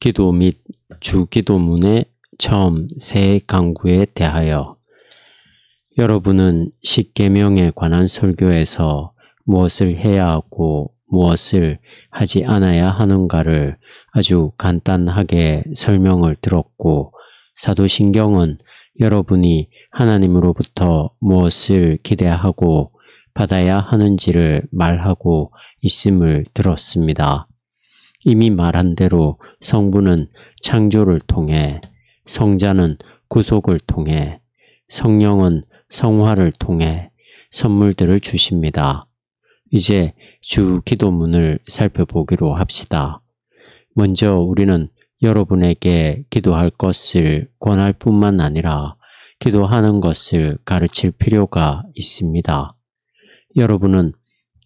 기도 및 주기도문의 처음 새 강구에 대하여 여러분은 십계명에 관한 설교에서 무엇을 해야 하고 무엇을 하지 않아야 하는가를 아주 간단하게 설명을 들었고 사도신경은 여러분이 하나님으로부터 무엇을 기대하고 받아야 하는지를 말하고 있음을 들었습니다. 이미 말한 대로 성부는 창조를 통해, 성자는 구속을 통해, 성령은 성화를 통해 선물들을 주십니다. 이제 주 기도문을 살펴보기로 합시다. 먼저 우리는 여러분에게 기도할 것을 권할 뿐만 아니라 기도하는 것을 가르칠 필요가 있습니다. 여러분은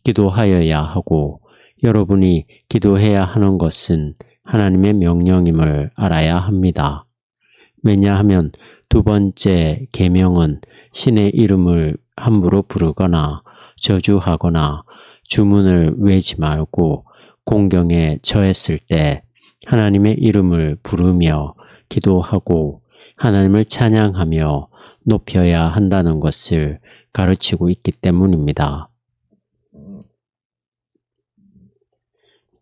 기도하여야 하고 여러분이 기도해야 하는 것은 하나님의 명령임을 알아야 합니다. 왜냐하면 두 번째 계명은 신의 이름을 함부로 부르거나 저주하거나 주문을 외지 말고 공경에 처했을 때 하나님의 이름을 부르며 기도하고 하나님을 찬양하며 높여야 한다는 것을 가르치고 있기 때문입니다.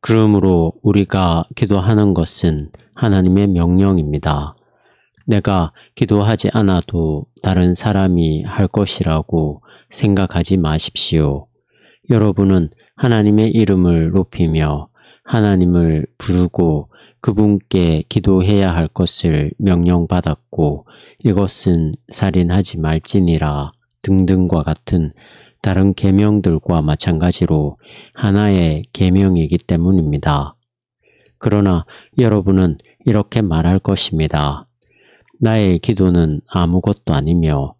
그러므로 우리가 기도하는 것은 하나님의 명령입니다. 내가 기도하지 않아도 다른 사람이 할 것이라고 생각하지 마십시오. 여러분은 하나님의 이름을 높이며 하나님을 부르고 그분께 기도해야 할 것을 명령받았고 이것은 살인하지 말지니라 등등과 같은 다른 계명들과 마찬가지로 하나의 계명이기 때문입니다. 그러나 여러분은 이렇게 말할 것입니다. 나의 기도는 아무것도 아니며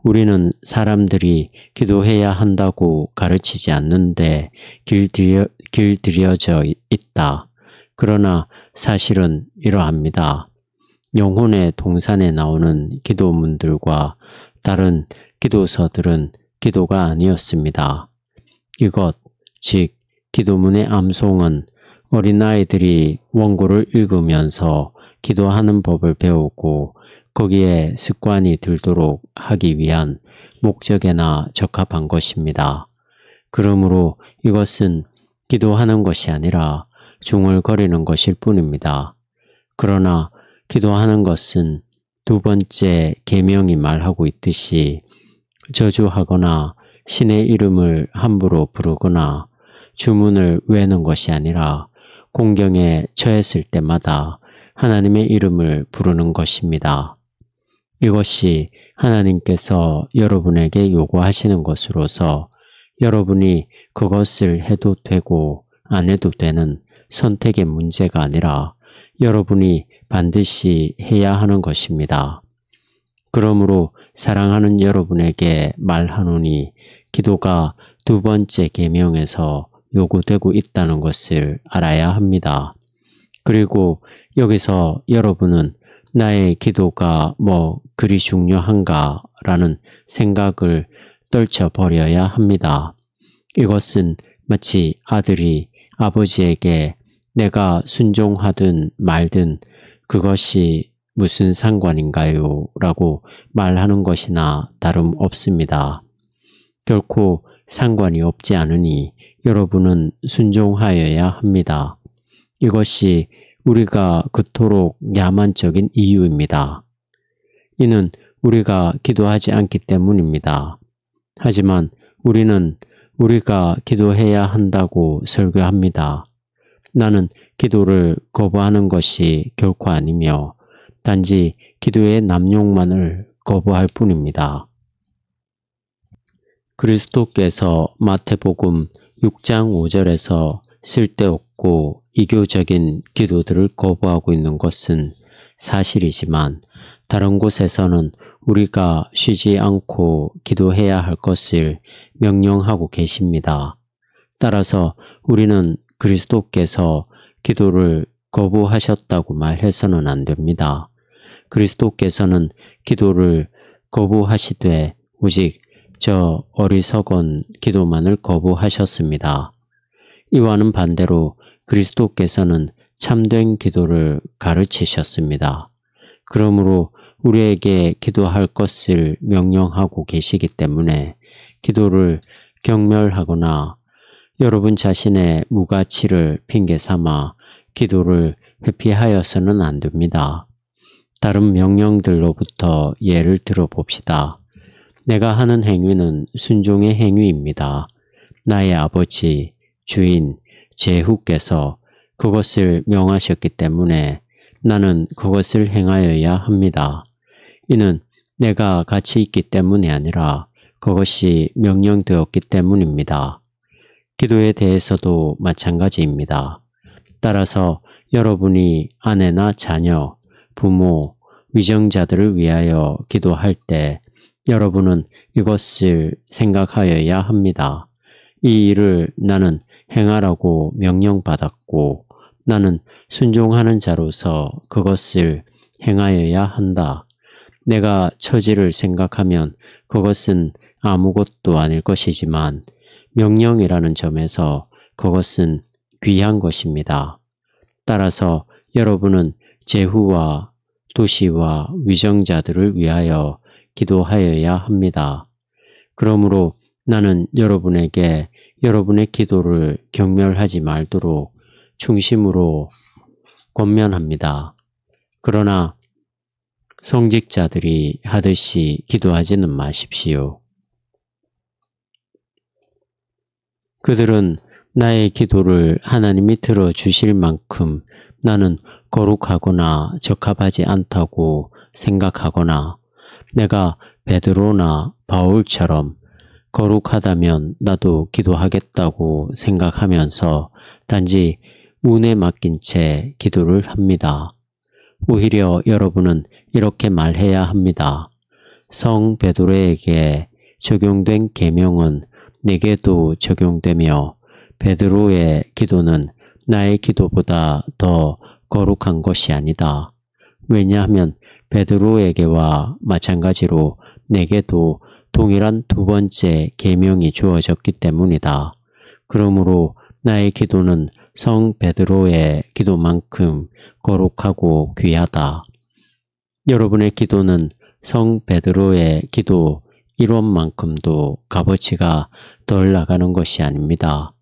우리는 사람들이 기도해야 한다고 가르치지 않는데 길들여져 있다. 그러나 사실은 이러합니다. 영혼의 동산에 나오는 기도문들과 다른 기도서들은 기도가 아니었습니다. 이것, 즉 기도문의 암송은 어린아이들이 원고를 읽으면서 기도하는 법을 배우고 거기에 습관이 들도록 하기 위한 목적에나 적합한 것입니다. 그러므로 이것은 기도하는 것이 아니라 중얼거리는 것일 뿐입니다. 그러나 기도하는 것은 두 번째 계명이 말하고 있듯이 저주하거나 신의 이름을 함부로 부르거나 주문을 외는 것이 아니라 공경에 처했을 때마다 하나님의 이름을 부르는 것입니다. 이것이 하나님께서 여러분에게 요구하시는 것으로서 여러분이 그것을 해도 되고 안 해도 되는 선택의 문제가 아니라 여러분이 반드시 해야 하는 것입니다. 그러므로 사랑하는 여러분에게 말하노니 기도가 두 번째 계명에서 요구되고 있다는 것을 알아야 합니다. 그리고 여기서 여러분은 나의 기도가 뭐 그리 중요한가라는 생각을 떨쳐버려야 합니다. 이것은 마치 아들이 아버지에게 내가 순종하든 말든 그것이 무슨 상관인가요? 라고 말하는 것이나 다름없습니다. 결코 상관이 없지 않으니 여러분은 순종하여야 합니다. 이것이 우리가 그토록 야만적인 이유입니다. 이는 우리가 기도하지 않기 때문입니다. 하지만 우리는 우리가 기도해야 한다고 설교합니다. 나는 기도를 거부하는 것이 결코 아니며 단지 기도의 남용만을 거부할 뿐입니다. 그리스도께서 마태복음 6장 5절에서 쓸데없고 이교적인 기도들을 거부하고 있는 것은 사실이지만 다른 곳에서는 우리가 쉬지 않고 기도해야 할 것을 명령하고 계십니다. 따라서 우리는 그리스도께서 기도를 거부하셨다고 말해서는 안 됩니다. 그리스도께서는 기도를 거부하시되 오직 저 어리석은 기도만을 거부하셨습니다. 이와는 반대로 그리스도께서는 참된 기도를 가르치셨습니다. 그러므로 우리에게 기도할 것을 명령하고 계시기 때문에 기도를 경멸하거나 여러분 자신의 무가치를 핑계 삼아 기도를 회피하여서는 안 됩니다. 다른 명령들로부터 예를 들어봅시다. 내가 하는 행위는 순종의 행위입니다. 나의 아버지, 주인, 제후께서 그것을 명하셨기 때문에 나는 그것을 행하여야 합니다. 이는 내가 같이 있기 때문이 아니라 그것이 명령되었기 때문입니다. 기도에 대해서도 마찬가지입니다. 따라서 여러분이 아내나 자녀, 부모, 위정자들을 위하여 기도할 때 여러분은 이것을 생각하여야 합니다. 이 일을 나는 행하라고 명령받았고 나는 순종하는 자로서 그것을 행하여야 한다. 내가 처지를 생각하면 그것은 아무것도 아닐 것이지만 명령이라는 점에서 그것은 귀한 것입니다. 따라서 여러분은 제후와 도시와 위정자들을 위하여 기도하여야 합니다. 그러므로 나는 여러분에게 여러분의 기도를 경멸하지 말도록 충심으로 권면합니다. 그러나 성직자들이 하듯이 기도하지는 마십시오. 그들은 나의 기도를 하나님이 들어주실 만큼 나는 거룩하거나 적합하지 않다고 생각하거나 내가 베드로나 바울처럼 거룩하다면 나도 기도하겠다고 생각하면서 단지 운에 맡긴 채 기도를 합니다. 오히려 여러분은 이렇게 말해야 합니다. 성 베드로에게 적용된 계명은 내게도 적용되며 베드로의 기도는 나의 기도보다 더 거룩한 것이 아니다. 왜냐하면 베드로에게와 마찬가지로 내게도 동일한 두 번째 계명이 주어졌기 때문이다. 그러므로 나의 기도는 성 베드로의 기도만큼 거룩하고 귀하다. 여러분의 기도는 성 베드로의 기도 1원만큼도 값어치가 덜 나가는 것이 아닙니다.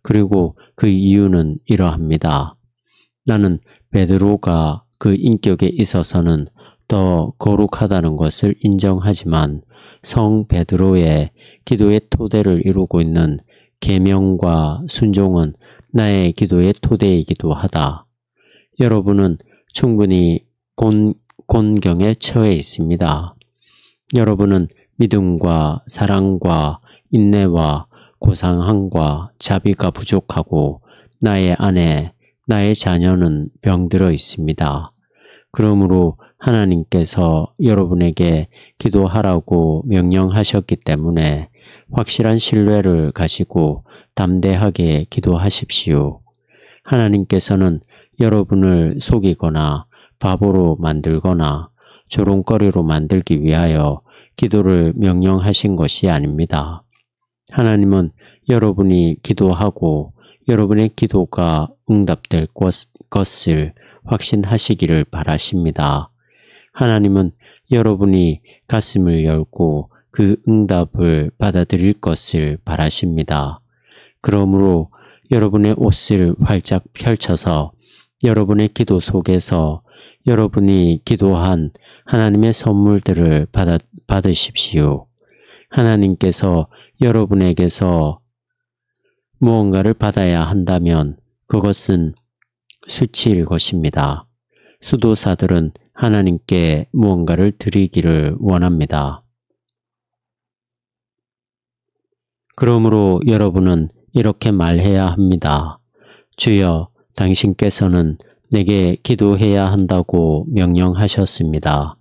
그리고 그 이유는 이러합니다. 나는 베드로가 그 인격에 있어서는 더 거룩하다는 것을 인정하지만 성 베드로의 기도의 토대를 이루고 있는 계명과 순종은 나의 기도의 토대이기도 하다. 여러분은 충분히 곤경에 처해 있습니다. 여러분은 믿음과 사랑과 인내와 고상함과 자비가 부족하고 나의 아내, 나의 자녀는 병들어 있습니다. 그러므로 하나님께서 여러분에게 기도하라고 명령하셨기 때문에 확실한 신뢰를 가지고 담대하게 기도하십시오. 하나님께서는 여러분을 속이거나 바보로 만들거나 조롱거리로 만들기 위하여 기도를 명령하신 것이 아닙니다. 하나님은 여러분이 기도하고 여러분의 기도가 응답될 것을 확신하시기를 바라십니다. 하나님은 여러분이 가슴을 열고 그 응답을 받아들일 것을 바라십니다. 그러므로 여러분의 옷을 활짝 펼쳐서 여러분의 기도 속에서 여러분이 기도한 하나님의 선물들을 받으십시오. 하나님께서 여러분에게서 무언가를 받아야 한다면 그것은 수치일 것입니다. 수도사들은 하나님께 무언가를 드리기를 원합니다. 그러므로 여러분은 이렇게 말해야 합니다. 주여, 당신께서는 내게 기도해야 한다고 명령하셨습니다.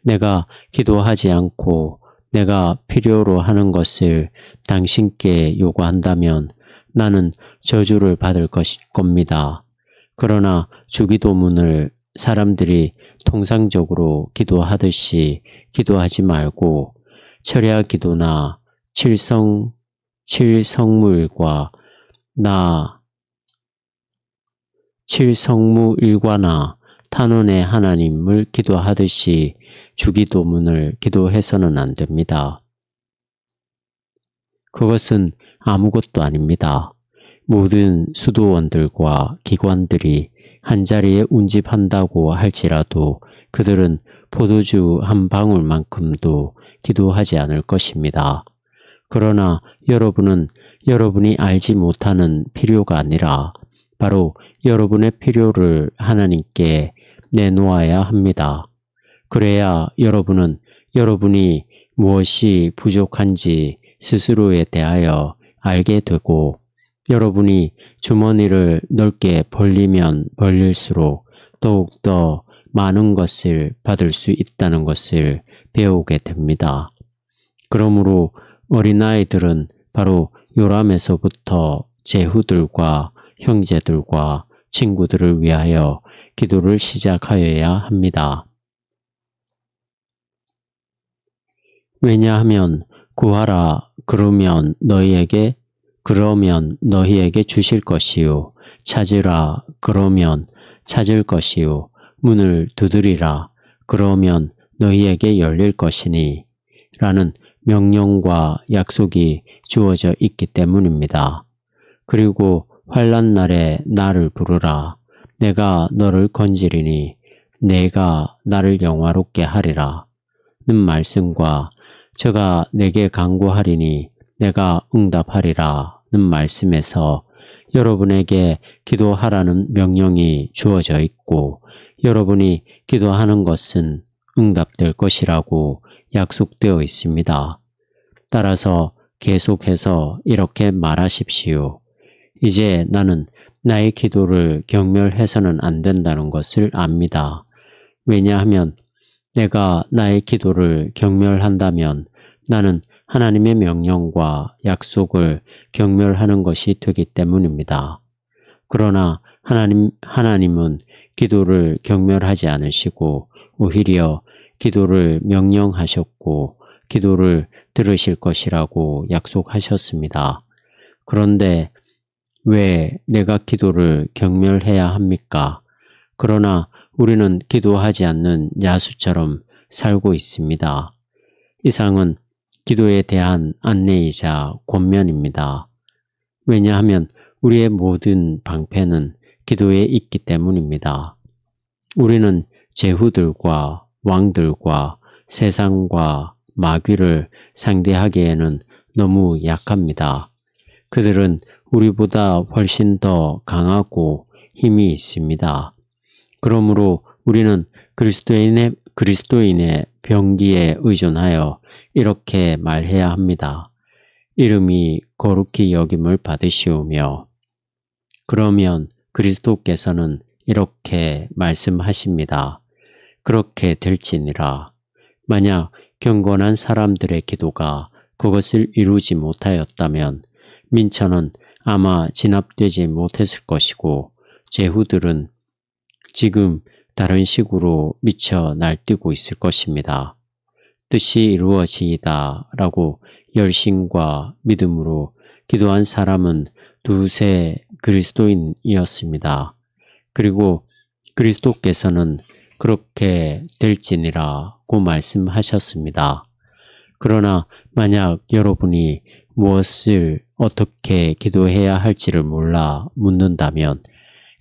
내가 기도하지 않고 내가 필요로 하는 것을 당신께 요구한다면 나는 저주를 받을 겁니다. 그러나 주기도문을 사람들이 통상적으로 기도하듯이 기도하지 말고 철야 기도나 칠성물과 나 칠성무일과나 탄원의 하나님을 기도하듯이 주기도문을 기도해서는 안 됩니다. 그것은 아무것도 아닙니다. 모든 수도원들과 기관들이 한자리에 운집한다고 할지라도 그들은 포도주 한 방울만큼도 기도하지 않을 것입니다. 그러나 여러분은 여러분이 알지 못하는 필요가 아니라 바로 여러분의 필요를 하나님께 내놓아야 합니다. 그래야 여러분은 여러분이 무엇이 부족한지 스스로에 대하여 알게 되고 여러분이 주머니를 넓게 벌리면 벌릴수록 더욱더 많은 것을 받을 수 있다는 것을 배우게 됩니다. 그러므로 어린아이들은 바로 요람에서부터 제후들과 형제들과 친구들을 위하여 기도를 시작하여야 합니다. 왜냐하면 구하라 그러면 너희에게 주실 것이요 찾으라 그러면 찾을 것이요 문을 두드리라 그러면 너희에게 열릴 것이니 라는 명령과 약속이 주어져 있기 때문입니다. 그리고 환난 날에 나를 부르라 내가 너를 건지리니 내가 나를 영화롭게 하리라 는 말씀과 저가 내게 간구하리니 내가 응답하리라 는 말씀에서 여러분에게 기도하라는 명령이 주어져 있고 여러분이 기도하는 것은 응답될 것이라고 약속되어 있습니다. 따라서 계속해서 이렇게 말하십시오. 이제 나는 나의 기도를 경멸해서는 안 된다는 것을 압니다. 왜냐하면 내가 나의 기도를 경멸한다면 나는 하나님의 명령과 약속을 경멸하는 것이 되기 때문입니다. 그러나 하나님은 기도를 경멸하지 않으시고 오히려 기도를 명령하셨고 기도를 들으실 것이라고 약속하셨습니다. 그런데 왜 내가 기도를 경멸해야 합니까? 그러나 우리는 기도하지 않는 야수처럼 살고 있습니다. 이상은 기도에 대한 안내이자 권면입니다. 왜냐하면 우리의 모든 방패는 기도에 있기 때문입니다. 우리는 제후들과 왕들과 세상과 마귀를 상대하기에는 너무 약합니다. 그들은 우리보다 훨씬 더 강하고 힘이 있습니다. 그러므로 우리는 그리스도인의 병기에 의존하여 이렇게 말해야 합니다. 이름이 거룩히 여김을 받으시오며 그러면 그리스도께서는 이렇게 말씀하십니다. 그렇게 될지니라. 만약 경건한 사람들의 기도가 그것을 이루지 못하였다면 민천은 아마 진압되지 못했을 것이고 제후들은 지금 다른 식으로 미쳐 날뛰고 있을 것입니다. 뜻이 이루어지이다 라고 열심과 믿음으로 기도한 사람은 두세 그리스도인이었습니다. 그리고 그리스도께서는 그렇게 될지니라고 말씀하셨습니다. 그러나 만약 여러분이 무엇을 어떻게 기도해야 할지를 몰라 묻는다면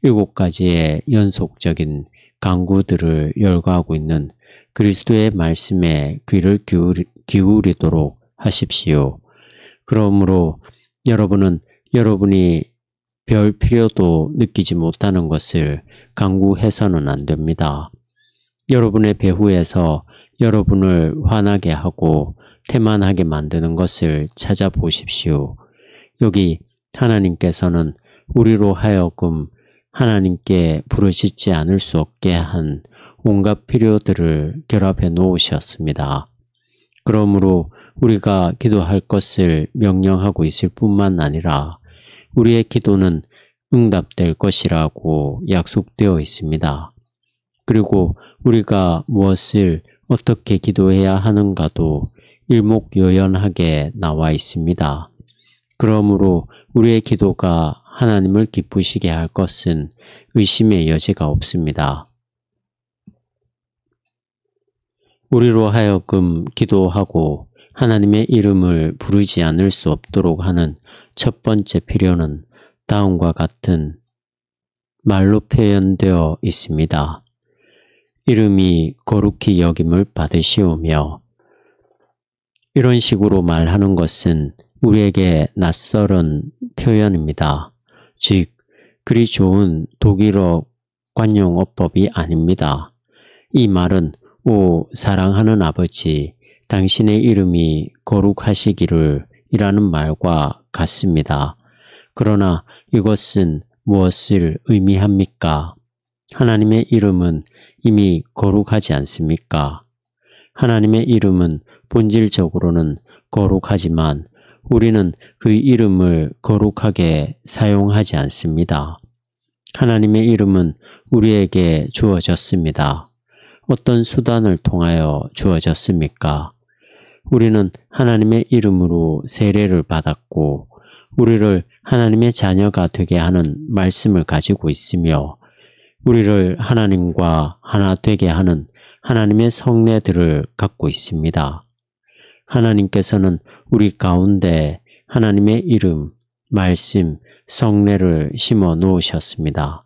7가지의 연속적인 간구들을 열거하고 있는 그리스도의 말씀에 귀를 기울이도록 하십시오. 그러므로 여러분은 여러분이 별 필요도 느끼지 못하는 것을 간구해서는 안 됩니다. 여러분의 배후에서 여러분을 화나게 하고 태만하게 만드는 것을 찾아보십시오. 여기 하나님께서는 우리로 하여금 하나님께 부르짖지 않을 수 없게 한 온갖 필요들을 결합해 놓으셨습니다. 그러므로 우리가 기도할 것을 명령하고 있을 뿐만 아니라 우리의 기도는 응답될 것이라고 약속되어 있습니다. 그리고 우리가 무엇을 어떻게 기도해야 하는가도 일목요연하게 나와 있습니다. 그러므로 우리의 기도가 하나님을 기쁘시게 할 것은 의심의 여지가 없습니다. 우리로 하여금 기도하고 하나님의 이름을 부르지 않을 수 없도록 하는 첫 번째 필요는 다음과 같은 말로 표현되어 있습니다. 이름이 거룩히 여김을 받으시오며. 이런 식으로 말하는 것은 우리에게 낯설은 표현입니다. 즉, 그리 좋은 독일어 관용어법이 아닙니다. 이 말은 오 사랑하는 아버지, 당신의 이름이 거룩하시기를 이라는 말과 같습니다. 그러나 이것은 무엇을 의미합니까? 하나님의 이름은 이미 거룩하지 않습니까? 하나님의 이름은 본질적으로는 거룩하지만 우리는 그 이름을 거룩하게 사용하지 않습니다. 하나님의 이름은 우리에게 주어졌습니다. 어떤 수단을 통하여 주어졌습니까? 우리는 하나님의 이름으로 세례를 받았고 우리를 하나님의 자녀가 되게 하는 말씀을 가지고 있으며 우리를 하나님과 하나 되게 하는 하나님의 성례들을 갖고 있습니다. 하나님께서는 우리 가운데 하나님의 이름, 말씀, 성례를 심어 놓으셨습니다.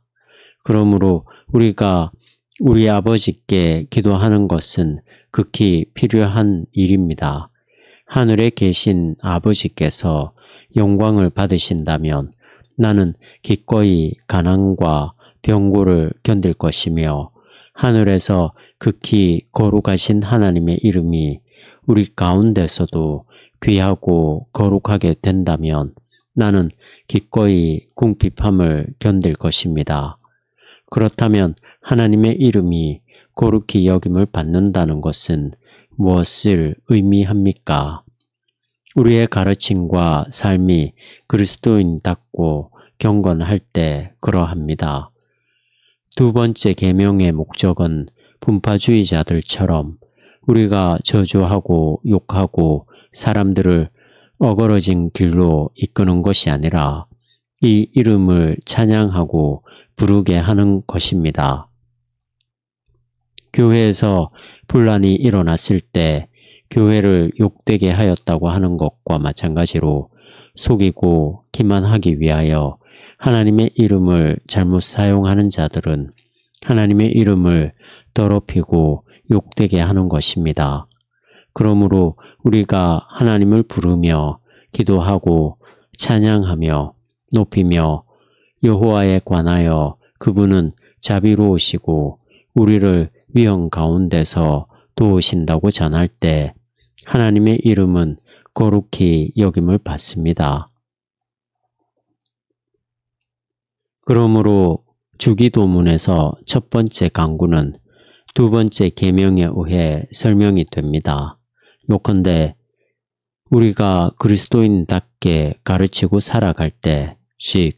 그러므로 우리가 우리 아버지께 기도하는 것은 극히 필요한 일입니다. 하늘에 계신 아버지께서 영광을 받으신다면 나는 기꺼이 가난과 병고를 견딜 것이며 하늘에서 극히 거룩하신 하나님의 이름이 우리 가운데서도 귀하고 거룩하게 된다면 나는 기꺼이 궁핍함을 견딜 것입니다. 그렇다면 하나님의 이름이 거룩히 여김을 받는다는 것은 무엇을 의미합니까? 우리의 가르침과 삶이 그리스도인답고 경건할 때 그러합니다. 두 번째 계명의 목적은 분파주의자들처럼 우리가 저주하고 욕하고 사람들을 어그러진 길로 이끄는 것이 아니라 이 이름을 찬양하고 부르게 하는 것입니다. 교회에서 분란이 일어났을 때 교회를 욕되게 하였다고 하는 것과 마찬가지로 속이고 기만하기 위하여 하나님의 이름을 잘못 사용하는 자들은 하나님의 이름을 더럽히고 욕되게 하는 것입니다. 그러므로 우리가 하나님을 부르며 기도하고 찬양하며 높이며 여호와에 관하여 그분은 자비로우시고 우리를 위험 가운데서 도우신다고 전할 때 하나님의 이름은 거룩히 여김을 받습니다. 그러므로 주기도문에서 첫 번째 강구는 두 번째 계명에 의해 설명이 됩니다. 요컨대 우리가 그리스도인답게 가르치고 살아갈 때, 즉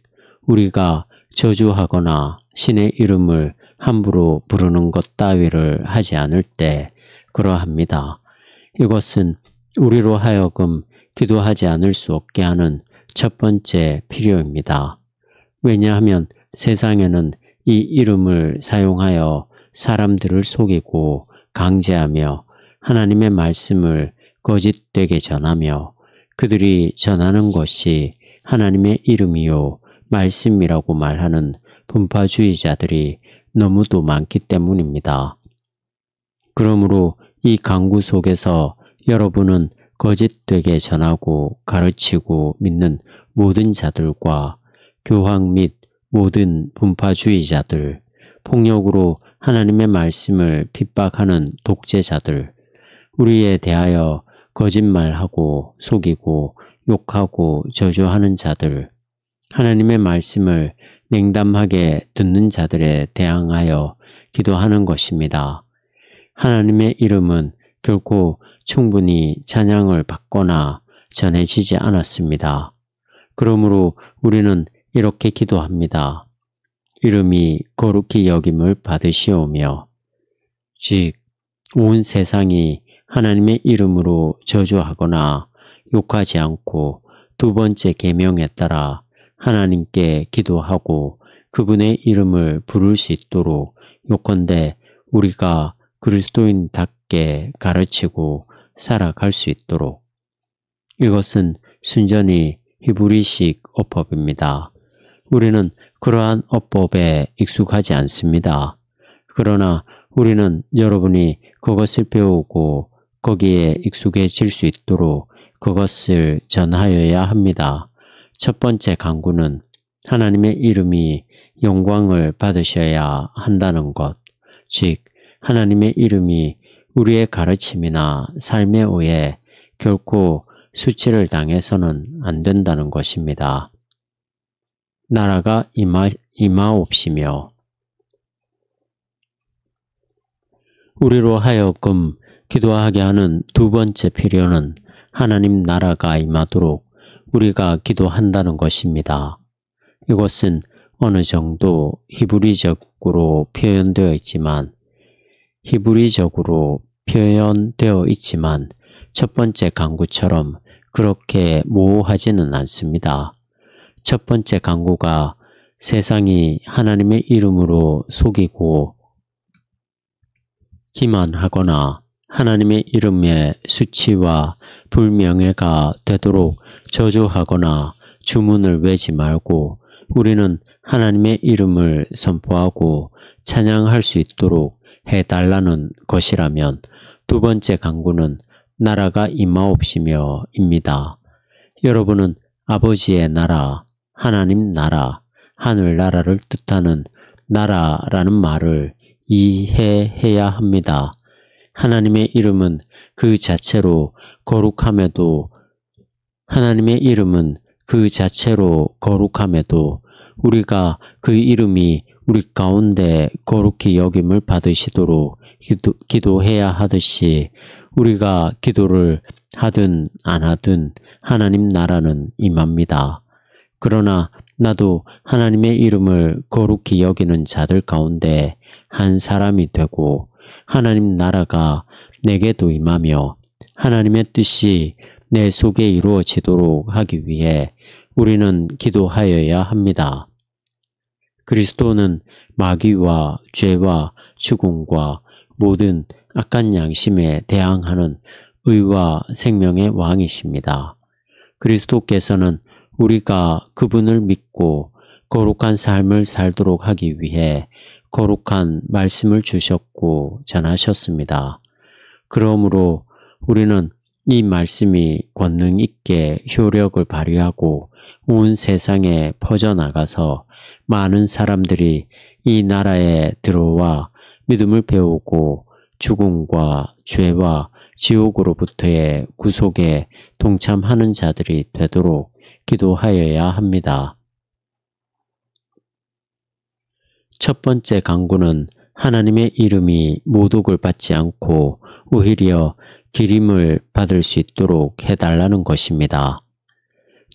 우리가 저주하거나 신의 이름을 함부로 부르는 것 따위를 하지 않을 때 그러합니다. 이것은 우리로 하여금 기도하지 않을 수 없게 하는 첫 번째 필요입니다. 왜냐하면 세상에는 이 이름을 사용하여 사람들을 속이고 강제하며 하나님의 말씀을 거짓되게 전하며 그들이 전하는 것이 하나님의 이름이요 말씀이라고 말하는 분파주의자들이 너무도 많기 때문입니다. 그러므로 이 강구 속에서 여러분은 거짓되게 전하고 가르치고 믿는 모든 자들과 교황 및 모든 분파주의자들, 폭력으로 하나님의 말씀을 핍박하는 독재자들, 우리에 대하여 거짓말하고 속이고 욕하고 저주하는 자들, 하나님의 말씀을 냉담하게 듣는 자들에 대항하여 기도하는 것입니다. 하나님의 이름은 결코 충분히 찬양을 받거나 전해지지 않았습니다. 그러므로 우리는 이렇게 기도합니다. 이름이 거룩히 여김을 받으시오며, 즉 온 세상이 하나님의 이름으로 저주하거나 욕하지 않고 두 번째 계명에 따라 하나님께 기도하고 그분의 이름을 부를 수 있도록 요컨대 우리가 그리스도인답게 가르치고 살아갈 수 있도록. 이것은 순전히 히브리식 어법입니다. 우리는 그러한 어법에 익숙하지 않습니다. 그러나 우리는 여러분이 그것을 배우고 거기에 익숙해질 수 있도록 그것을 전하여야 합니다. 첫 번째 강구는 하나님의 이름이 영광을 받으셔야 한다는 것, 즉 하나님의 이름이 우리의 가르침이나 삶에 의해 결코 수치를 당해서는 안 된다는 것입니다. 나라가 임하옵시며 우리로 하여금 기도하게 하는 두 번째 필요는 하나님 나라가 임하도록 우리가 기도한다는 것입니다. 이것은 어느 정도 히브리적으로 표현되어 있지만 첫 번째 강구처럼 그렇게 모호하지는 않습니다. 첫 번째 강구가 세상이 하나님의 이름으로 속이고 기만하거나 하나님의 이름에 수치와 불명예가 되도록 저주하거나 주문을 외지 말고 우리는 하나님의 이름을 선포하고 찬양할 수 있도록 해달라는 것이라면 두 번째 강구는 나라가 임하옵시며 입니다. 여러분은 아버지의 나라, 하나님 나라, 하늘나라를 뜻하는 나라라는 말을 이해해야 합니다. 하나님의 이름은 그 자체로 거룩함에도 우리가 그 이름이 우리 가운데 거룩히 여김을 받으시도록 기도해야 하듯이 우리가 기도를 하든 안 하든 하나님 나라는 임합니다. 그러나 나도 하나님의 이름을 거룩히 여기는 자들 가운데 한 사람이 되고 하나님 나라가 내게도 임하며 하나님의 뜻이 내 속에 이루어지도록 하기 위해 우리는 기도하여야 합니다. 그리스도는 마귀와 죄와 죽음과 모든 악한 양심에 대항하는 의와 생명의 왕이십니다. 그리스도께서는 우리가 그분을 믿고 거룩한 삶을 살도록 하기 위해 거룩한 말씀을 주셨고 전하셨습니다. 그러므로 우리는 이 말씀이 권능 있게 효력을 발휘하고 온 세상에 퍼져나가서 많은 사람들이 이 나라에 들어와 믿음을 배우고 죽음과 죄와 지옥으로부터의 구속에 동참하는 자들이 되도록 기도하여야 합니다. 첫 번째 강구는 하나님의 이름이 모독을 받지 않고 오히려 기림을 받을 수 있도록 해달라는 것입니다.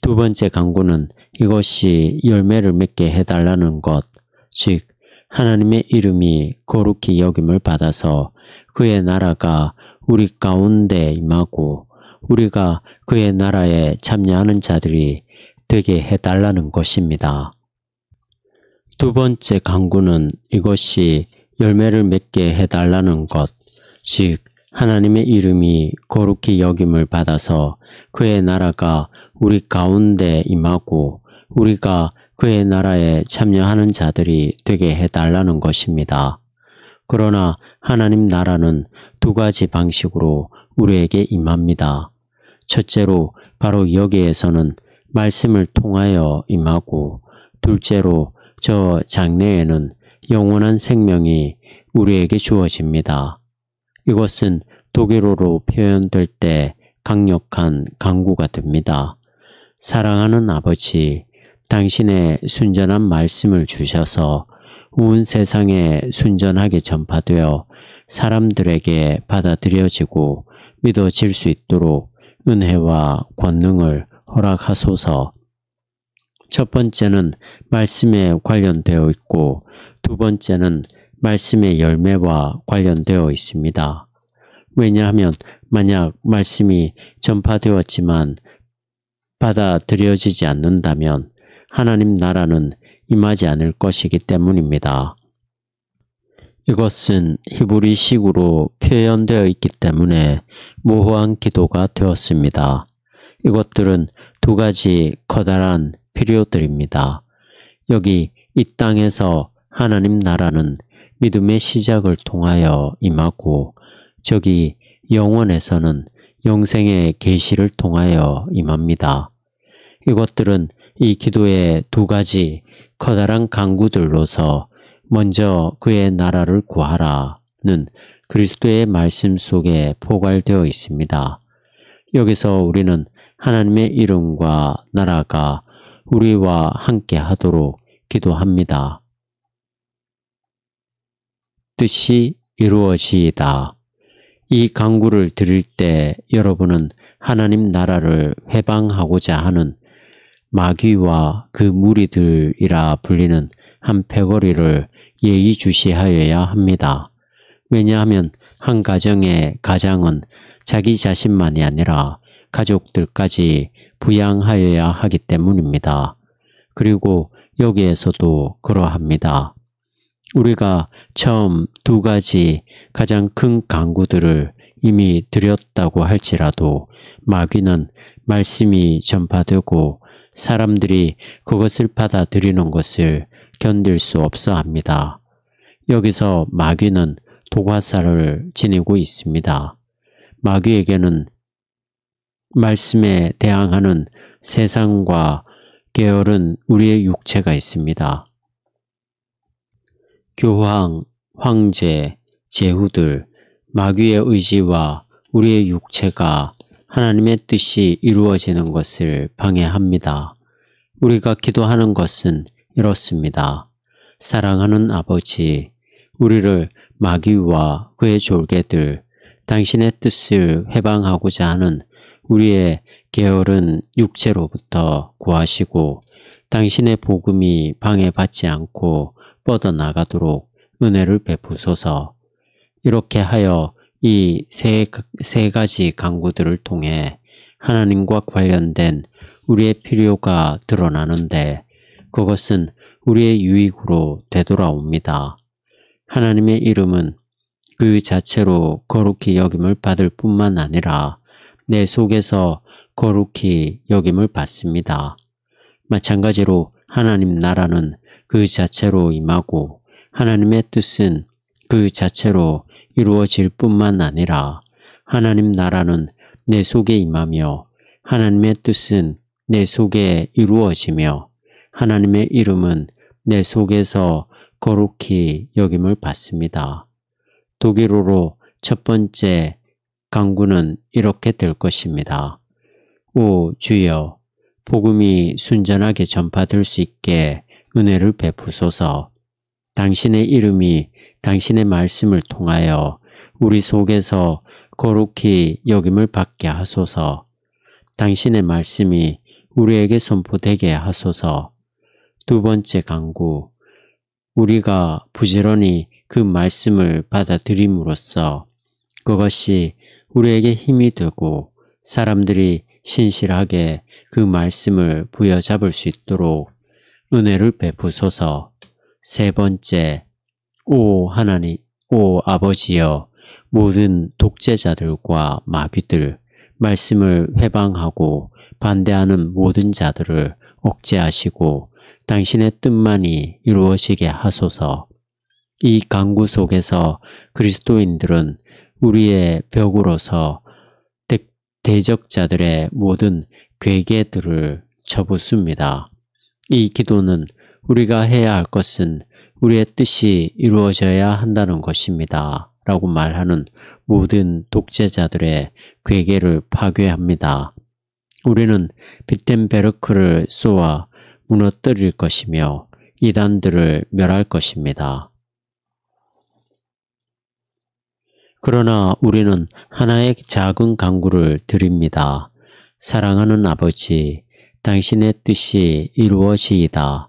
두 번째 강구는 이것이 열매를 맺게 해달라는 것, 즉 하나님의 이름이 거룩히 여김을 받아서 그의 나라가 우리 가운데 임하고 우리가 그의 나라에 참여하는 자들이 되게 해달라는 것입니다. 두 번째 강구는 이것이 열매를 맺게 해달라는 것, 즉 하나님의 이름이 거룩히 여김을 받아서 그의 나라가 우리 가운데 임하고 우리가 그의 나라에 참여하는 자들이 되게 해달라는 것입니다. 그러나 하나님 나라는 두 가지 방식으로 우리에게 임합니다. 첫째로 바로 여기에서는 말씀을 통하여 임하고 둘째로 저 장래에는 영원한 생명이 우리에게 주어집니다. 이것은 독일어로 표현될 때 강력한 강구가 됩니다. 사랑하는 아버지, 당신의 순전한 말씀을 주셔서 온 세상에 순전하게 전파되어 사람들에게 받아들여지고 믿어질 수 있도록 은혜와 권능을 허락하소서. 첫 번째는 말씀에 관련되어 있고 두 번째는 말씀의 열매와 관련되어 있습니다. 왜냐하면 만약 말씀이 전파되었지만 받아들여지지 않는다면 하나님 나라는 임하지 않을 것이기 때문입니다. 이것은 히브리식으로 표현되어 있기 때문에 모호한 기도가 되었습니다. 이것들은 두 가지 커다란 필요들입니다. 여기 이 땅에서 하나님 나라는 믿음의 시작을 통하여 임하고 저기 영원에서는 영생의 계시를 통하여 임합니다. 이것들은 이 기도의 두 가지 커다란 강구들로서 먼저 그의 나라를 구하라는 그리스도의 말씀 속에 포괄되어 있습니다. 여기서 우리는 하나님의 이름과 나라가 우리와 함께 하도록 기도합니다. 뜻이 이루어지이다. 이 강구를 드릴 때 여러분은 하나님 나라를 회방하고자 하는 마귀와 그 무리들이라 불리는 한 패거리를 예의주시하여야 합니다. 왜냐하면 한 가정의 가장은 자기 자신만이 아니라 가족들까지 부양하여야 하기 때문입니다. 그리고 여기에서도 그러합니다. 우리가 처음 두 가지 가장 큰 강구들을 이미 드렸다고 할지라도 마귀는 말씀이 전파되고 사람들이 그것을 받아들이는 것을 견딜 수 없어 합니다. 여기서 마귀는 도과사를 지니고 있습니다. 마귀에게는 말씀에 대항하는 세상과 게으른 우리의 육체가 있습니다. 교황, 황제, 제후들, 마귀의 의지와 우리의 육체가 하나님의 뜻이 이루어지는 것을 방해합니다. 우리가 기도하는 것은 이렇습니다. 사랑하는 아버지, 우리를 마귀와 그의 졸개들, 당신의 뜻을 회방하고자 하는 우리의 게으른 육체로부터 구하시고 당신의 복음이 방해받지 않고 뻗어나가도록 은혜를 베푸소서. 이렇게 하여 이 세 가지 강구들을 통해 하나님과 관련된 우리의 필요가 드러나는데 그것은 우리의 유익으로 되돌아옵니다. 하나님의 이름은 그 자체로 거룩히 여김을 받을 뿐만 아니라 내 속에서 거룩히 여김을 받습니다. 마찬가지로 하나님 나라는 그 자체로 임하고 하나님의 뜻은 그 자체로 이루어질 뿐만 아니라 하나님 나라는 내 속에 임하며 하나님의 뜻은 내 속에 이루어지며 하나님의 이름은 내 속에서 거룩히 여김을 받습니다. 독일어로 첫 번째 강구는 이렇게 될 것입니다. 오 주여, 복음이 순전하게 전파될 수 있게 은혜를 베푸소서. 당신의 이름이 당신의 말씀을 통하여 우리 속에서 거룩히 여김을 받게 하소서. 당신의 말씀이 우리에게 선포되게 하소서. 두 번째 강구, 우리가 부지런히 그 말씀을 받아들임으로써 그것이 우리에게 힘이 되고 사람들이 신실하게 그 말씀을 부여잡을 수 있도록 은혜를 베푸소서. 세 번째, 오 하나님, 오 아버지여, 모든 독재자들과 마귀들, 말씀을 회방하고 반대하는 모든 자들을 억제하시고 당신의 뜻만이 이루어지게 하소서. 이 강구 속에서 그리스도인들은 우리의 벽으로서 대적자들의 모든 괴계들을 쳐붓습니다. 이 기도는 우리가 해야 할 것은 우리의 뜻이 이루어져야 한다는 것입니다. 라고 말하는 모든 독재자들의 괴계를 파괴합니다. 우리는 비텐베르크를 쏘아 무너뜨릴 것이며 이단들을 멸할 것입니다. 그러나 우리는 하나의 작은 강구를 드립니다. 사랑하는 아버지, 당신의 뜻이 이루어지이다.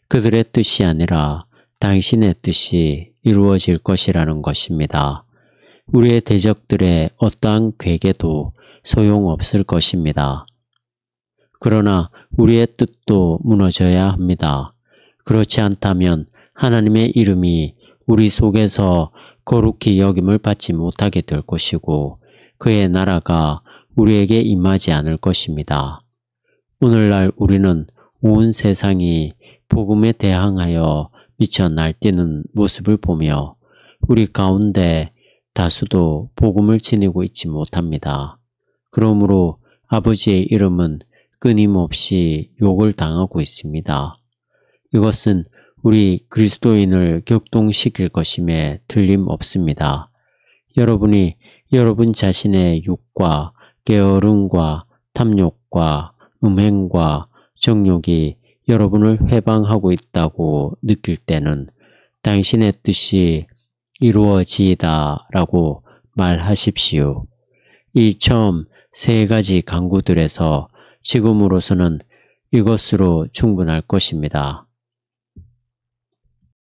그들의 뜻이 아니라 당신의 뜻이 이루어질 것이라는 것입니다. 우리의 대적들의 어떠한 괴계도 소용없을 것입니다. 그러나 우리의 뜻도 무너져야 합니다. 그렇지 않다면 하나님의 이름이 우리 속에서 거룩히 여김을 받지 못하게 될 것이고 그의 나라가 우리에게 임하지 않을 것입니다. 오늘날 우리는 온 세상이 복음에 대항하여 미쳐 날뛰는 모습을 보며 우리 가운데 다수도 복음을 지니고 있지 못합니다. 그러므로 아버지의 이름은 끊임없이 욕을 당하고 있습니다. 이것은 우리 그리스도인을 격동시킬 것임에 틀림없습니다. 여러분이 여러분 자신의 육과 게으름과 탐욕과 음행과 정욕이 여러분을 회방하고 있다고 느낄 때는 당신의 뜻이 이루어지이다 라고 말하십시오. 이 처음 세 가지 강구들에서 지금으로서는 이것으로 충분할 것입니다.